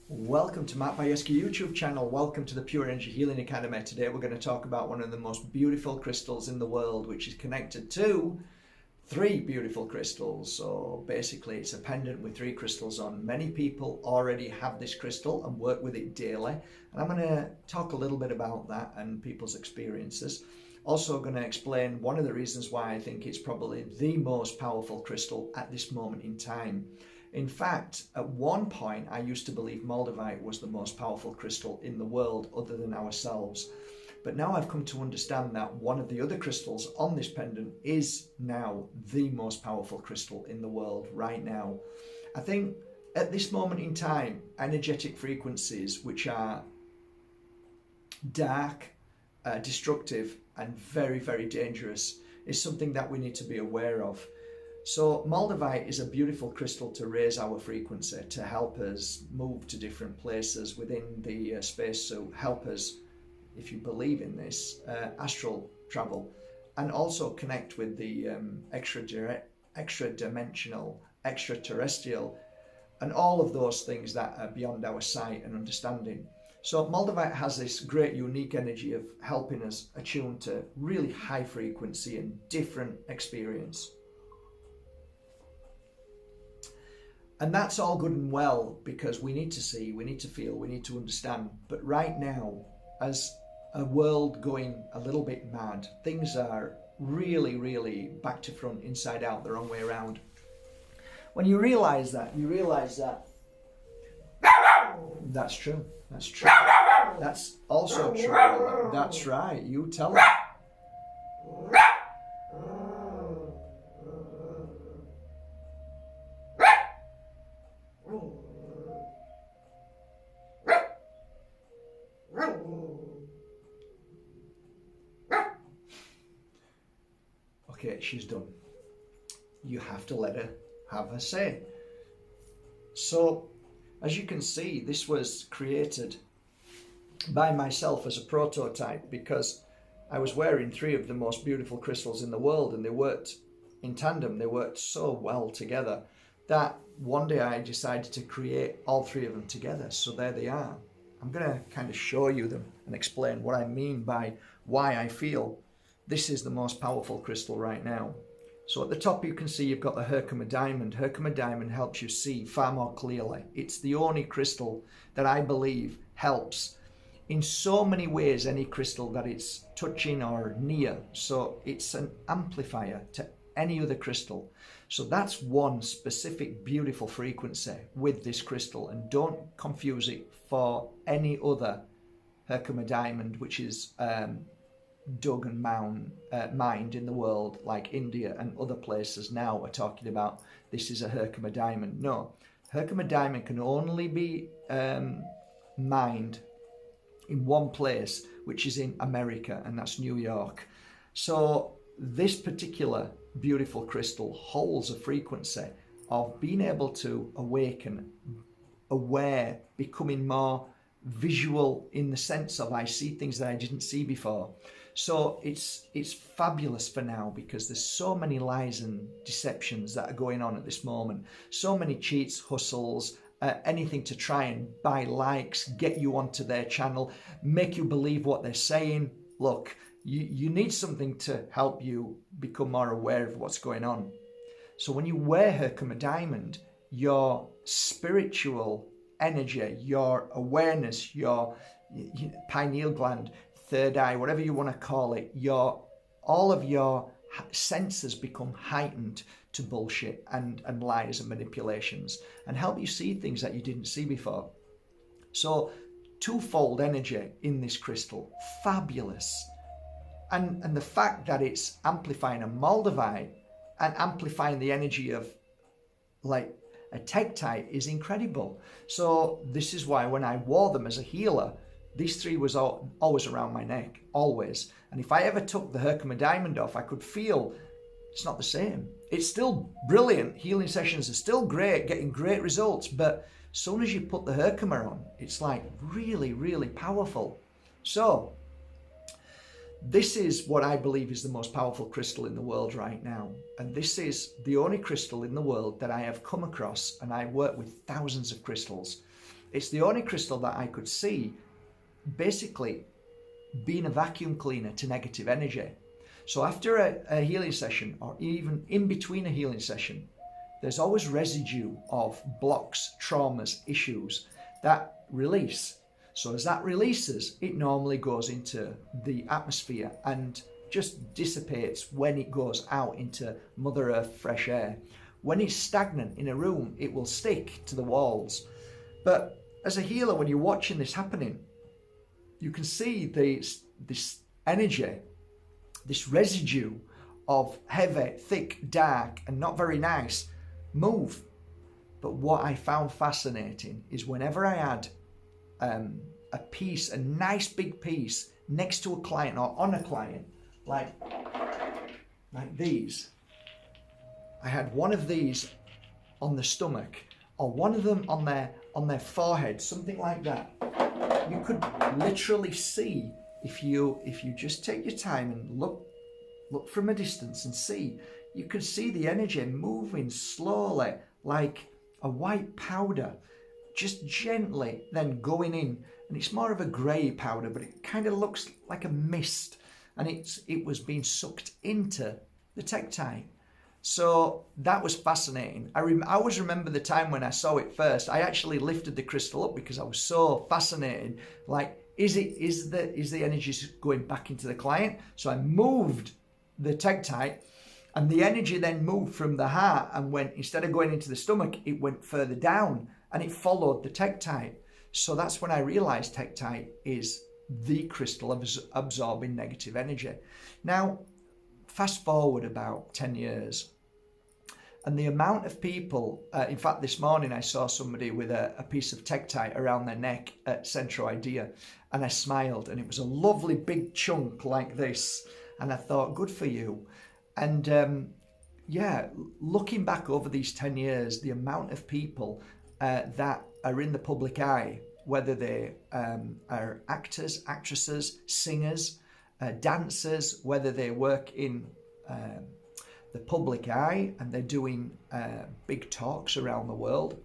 Welcome to Matt Bajerski YouTube channel. Welcome to the Pure Energy Healing Academy. Today we're going to talk about one of the most beautiful crystals in the world, which is connected to three beautiful crystals. So basically it's a pendant with three crystals on. Many people already have this crystal and work with it daily. And I'm going to talk a little bit about that and people's experiences. Also going to explain one of the reasons why I think it's probably the most powerful crystal at this moment in time. In fact, at one point, I used to believe MOLDAVITE was the most powerful crystal in the world other than ourselves. But now I've come to understand that one of the other crystals on this pendant is now the most powerful crystal in the world right now. I think at this moment in time, energetic frequencies, which are dark, destructive, and very, very dangerous, is something that we need to be aware of. So MOLDAVITE is a beautiful crystal to raise our frequency, to help us move to different places within the space, so help us, if you believe in this, astral travel, and also connect with the extra-dimensional, extraterrestrial, and all of those things that are beyond our sight and understanding. So MOLDAVITE has this great unique energy of helping us attune to really high frequency and different experience. And that's all good and well, because we need to see, we need to feel, we need to understand. But right now, as a world going a little bit mad, things are really, really back to front, inside out, the wrong way around. When you realize that, that's true. That's true. That's also true. That's right. You tell it. Okay, she's done. You have to let her have her say. So, as you can see, this was created by myself as a prototype because I was wearing three of the most beautiful crystals in the world, and they worked in tandem. They worked so well together that one day I decided to create all three of them together. So there they are. I'm going to kind of show you them and explain what I mean by why I feel this is the most powerful crystal right now. So at the top you can see you've got the Herkimer diamond. Herkimer diamond helps you see far more clearly. It's the only crystal that I believe helps in so many ways any crystal that it's touching or near. So it's an amplifier to any other crystal. So that's one specific beautiful frequency with this crystal, and don't confuse it for any other Herkimer diamond which is dug and mined in the world, like India and other places now are talking about this is a Herkimer diamond. No, Herkimer diamond can only be mined in one place, which is in America, and that's New York. So this particular beautiful crystal holds a frequency of being able to awaken, aware, becoming more visual in the sense of I see things that I didn't see before. So it's fabulous for now, because there's so many lies and deceptions that are going on at this moment. So many cheats, hustles, anything to try and buy likes, get you onto their channel, make you believe what they're saying. Look, you need something to help you become more aware of what's going on. So when you wear Herkimer diamond, your spiritual energy, your awareness, your pineal gland, third eye, whatever you want to call it, all of your senses become heightened to bullshit and lies and manipulations, and help you see things that you didn't see before. So twofold energy in this crystal, fabulous. And the fact that it's amplifying a MOLDAVITE and amplifying the energy of like a tektite is incredible. So this is why when I wore them as a healer, these three was always around my neck, always. And if I ever took the Herkimer diamond off, I could feel it's not the same. It's still brilliant. Healing sessions are still great, getting great results. But as soon as you put the Herkimer on, it's like really, really powerful. So this is what I believe is the most powerful crystal in the world right now. And this is the only crystal in the world that I have come across, and I work with thousands of crystals. it's the only crystal that I could see basically being a vacuum cleaner to negative energy. So after a healing session, or even in between a healing session, there's always residue of blocks, traumas, issues that release. So as that releases, it normally goes into the atmosphere and just dissipates when it goes out into Mother Earth, fresh air. When it's stagnant in a room, it will stick to the walls. But as a healer, when you're watching this happening, you can see this energy, this residue of heavy, thick, dark, and not very nice move. But what I found fascinating is whenever I had a piece, a nice big piece next to a client or on a client, like these, I had one of these on the stomach, or one of them on their forehead, something like that. You could literally see, if you just take your time and look from a distance and see, you could see the energy moving slowly like a white powder, just gently then going in. And it's more of a grey powder, but it kind of looks like a mist, and it was being sucked into the tektite. So that was fascinating. I always remember the time when I saw it first. I actually lifted the crystal up because I was so fascinated. Like, is the energy going back into the client? So I moved the tektite, and the energy then moved from the heart and went, instead of going into the stomach, it went further down and it followed the tektite. So that's when I realized tektite is the crystal absorbing negative energy. Now, fast forward about 10 years, and the amount of people, in fact, this morning I saw somebody with a piece of tektite around their neck at Centro Idea, and I smiled, and it was a lovely big chunk like this, and I thought, good for you. And yeah, looking back over these 10 years, the amount of people that are in the public eye, whether they are actors, actresses, singers, dancers, whether they work in the public eye and they're doing big talks around the world.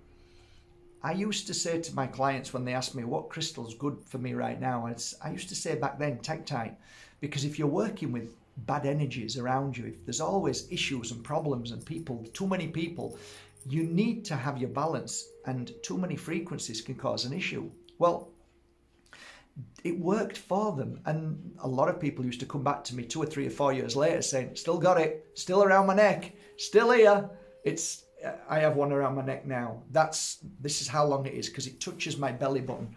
I used to say to my clients when they asked me what crystal's good for me right now, I used to say back then tektite, because if you're working with bad energies around you, if there's always issues and problems and people, too many people, you need to have your balance, and too many frequencies can cause an issue. Well, it worked for them, and a lot of people used to come back to me 2 or 3 or 4 years later saying, still got it, still around my neck, still here. I have one around my neck now. This is how long it is, because it touches my belly button.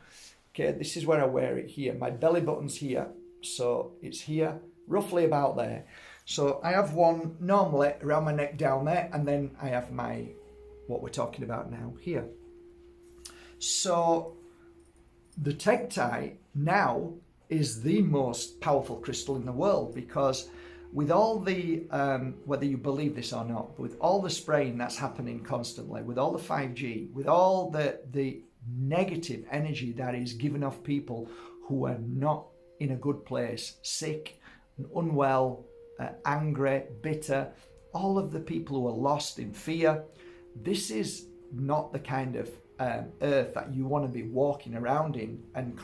Okay, this is where I wear it here. My belly button's here, so it's here, roughly about there. So I have one normally around my neck down there, and then I have what we're talking about now here. So the tektite now is the most powerful crystal in the world, because with all the, whether you believe this or not, with all the spraying that's happening constantly, with all the 5G, with all the negative energy that is given off people who are not in a good place, sick, unwell, angry, bitter, all of the people who are lost in fear, this is not the kind of earth that you want to be walking around in and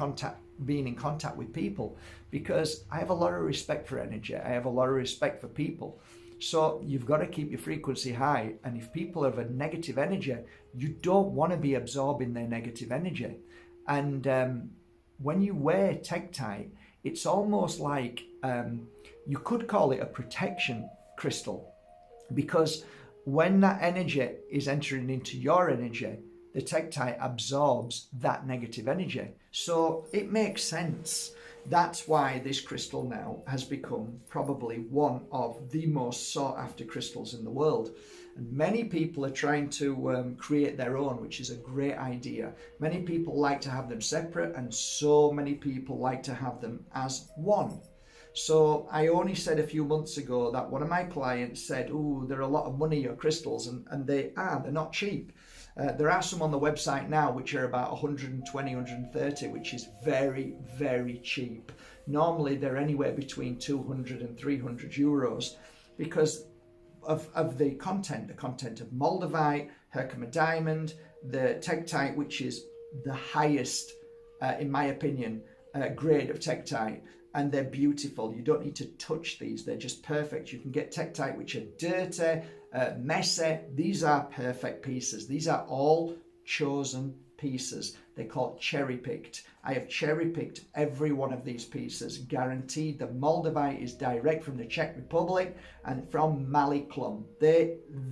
being in contact with people, because I have a lot of respect for energy. I have a lot of respect for people. So you've got to keep your frequency high. And if people have a negative energy, you don't want to be absorbing their negative energy. And when you wear tektite, it's almost like you could call it a protection crystal, because when that energy is entering into your energy, the tektite absorbs that negative energy. So it makes sense. That's why this crystal now has become probably one of the most sought after crystals in the world. And many people are trying to create their own, which is a great idea. Many people like to have them separate, and so many people like to have them as one. So I only said a few months ago that one of my clients said, "Oh, they're a lot of money, your crystals," and they're not cheap. There are some on the website now which are about 120, 130, which is very, very cheap. Normally they're anywhere between 200 and 300 euros because of the content of moldavite, Herkimer diamond, the tektite, which is the highest, in my opinion, grade of Tektite, and they're beautiful. You don't need to touch these. They're just perfect. You can get Tektite which are dirty, messy. These are perfect pieces. These are all chosen pieces. They're called cherry-picked. I have cherry-picked every one of these pieces, guaranteed. The Moldavite is direct from the Czech Republic and from Maliklum.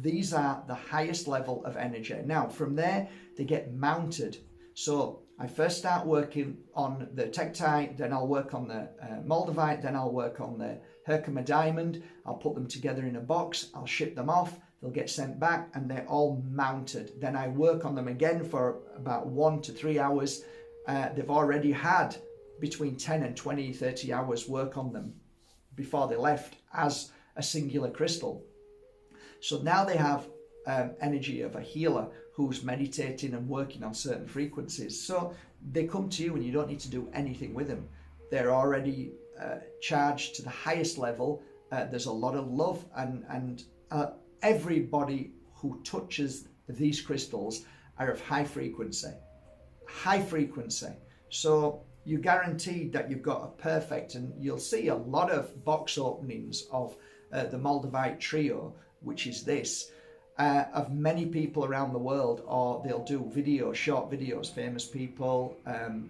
These are the highest level of energy. Now, from there, they get mounted. So I first start working on the Tektite, then I'll work on the Moldavite, then I'll work on the Herkimer Diamond. I'll put them together in a box, I'll ship them off, they'll get sent back, and they're all mounted. Then I work on them again for about 1 to 3 hours. They've already had between 10 and 20, 30 hours work on them before they left as a singular crystal. So now they have energy of a healer who's meditating and working on certain frequencies. So they come to you and you don't need to do anything with them. They're already charged to the highest level. There's a lot of love, and everybody who touches these crystals are of high frequency. High frequency. So you're guaranteed that you've got a perfect, and you'll see a lot of box openings of the Moldavite trio, which is this, of many people around the world, or they'll do videos, short videos, famous people,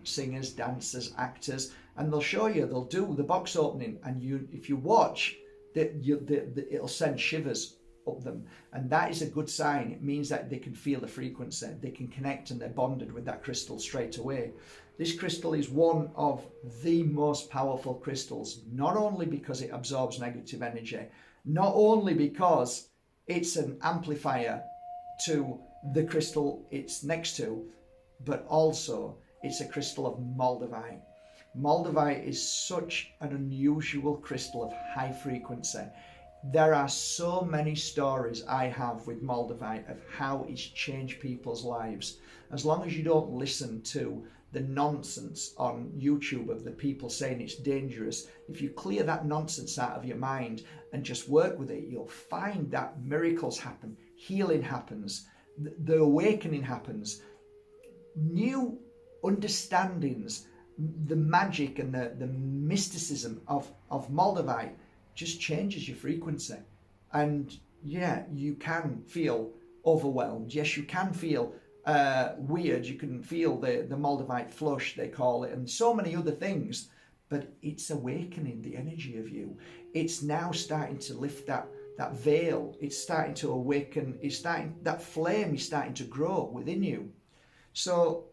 singers, dancers, actors, and they'll show you, they'll do the box opening, and if you watch, it'll send shivers up them, and that is a good sign. It means that they can feel the frequency, they can connect, and they're bonded with that crystal straight away. This crystal is one of the most powerful crystals, not only because it absorbs negative energy, not only because it's an amplifier to the crystal it's next to, but also it's a crystal of Moldavite. Moldavite is such an unusual crystal of high frequency. There are so many stories I have with Moldavite of how it's changed people's lives. As long as you don't listen to the nonsense on YouTube of the people saying it's dangerous, if you clear that nonsense out of your mind and just work with it, you'll find that miracles happen, healing happens, the awakening happens, new understandings, the magic and the mysticism of Moldavite just changes your frequency. And yeah, you can feel overwhelmed. Yes, you can feel weird. You can feel the Moldavite flush, they call it, and so many other things. But it's awakening the energy of you. It's now starting to lift that veil. It's starting to awaken. That flame is starting to grow within you. So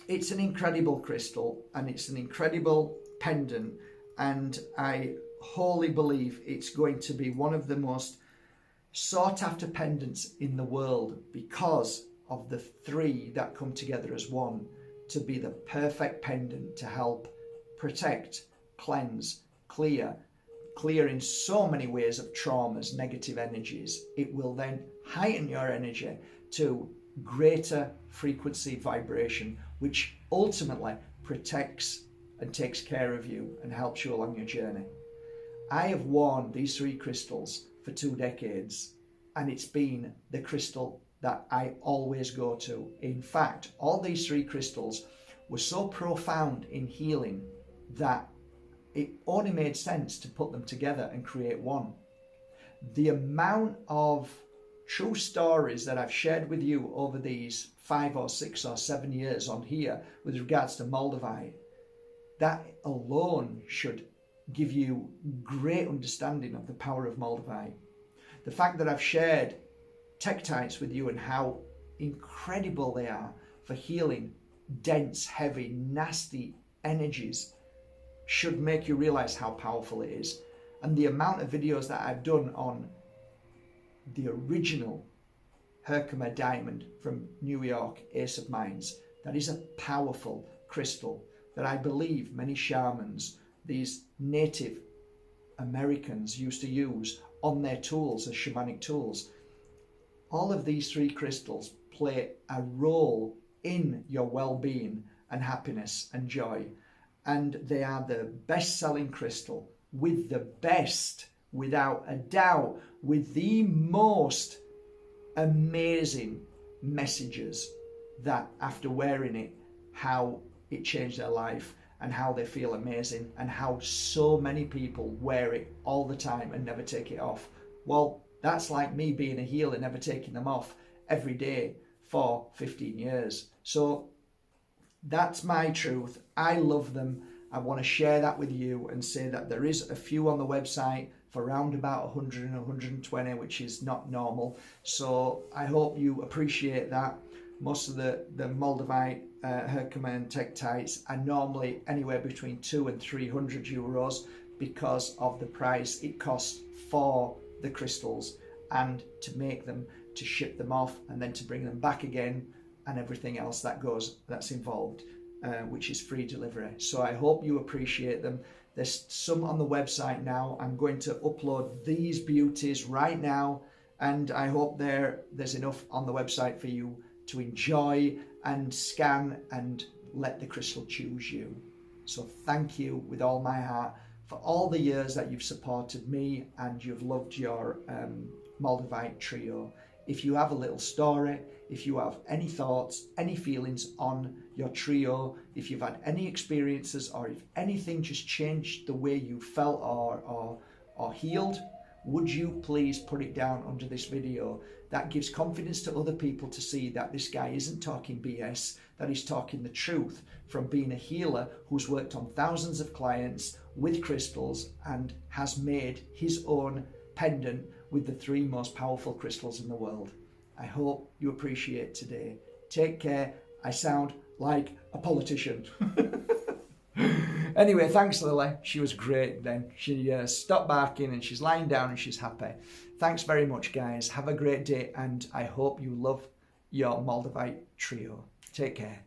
it's an incredible crystal, and it's an incredible pendant, and I wholly believe it's going to be one of the most sought after pendants in the world, because of the three that come together as one to be the perfect pendant to help protect, cleanse, clear in so many ways of traumas, negative energies. It will then heighten your energy to greater frequency vibration, which ultimately protects and takes care of you and helps you along your journey. I have worn these three crystals for 2 decades, and it's been the crystal that I always go to. In fact, all these three crystals were so profound in healing that it only made sense to put them together and create one. The amount of true stories that I've shared with you over these 5 or 6 or 7 years on here with regards to Moldavite, that alone should give you great understanding of the power of Moldavite. The fact that I've shared Tektites with you and how incredible they are for healing dense, heavy, nasty energies should make you realize how powerful it is. And the amount of videos that I've done on the original Herkimer Diamond from New York, Ace of Minds, that is a powerful crystal that I believe many shamans, these Native Americans, used to use on their tools as shamanic tools. All of these three crystals play a role in your well-being and happiness and joy, and they are the best-selling crystal with the best, without a doubt, with the most amazing messages that after wearing it how it changed their life and how they feel amazing and how so many people wear it all the time and never take it off. Well, that's like me being a healer, never taking them off every day for 15 years. So that's my truth. I love them. I want to share that with you and say that there is a few on the website for around about 100 and 120, which is not normal. So I hope you appreciate that. Most of the MOLDAVITE Herkimer Tektites are normally anywhere between 200 and 300 euros because of the price it costs for the crystals and to make them, to ship them off, and then to bring them back again, and everything else that's involved, which is free delivery. So I hope you appreciate them. There's some on the website now. I'm going to upload these beauties right now, and I hope there's enough on the website for you to enjoy and scan and let the crystal choose you. So thank you with all my heart for all the years that you've supported me and you've loved your MOLDAVITE trio. If you have a little story, if you have any thoughts, any feelings on your trio, if you've had any experiences, or if anything just changed the way you felt or healed, would you please put it down under this video? That gives confidence to other people to see that this guy isn't talking BS, that he's talking the truth from being a healer who's worked on thousands of clients with crystals and has made his own pendant with the 3 most powerful crystals in the world. I hope you appreciate today. Take care. I sound like a politician. Anyway, thanks Lily. She was great then. She stopped barking and she's lying down and she's happy. Thanks very much, guys. Have a great day, and I hope you love your MOLDAVITE trio. Take care.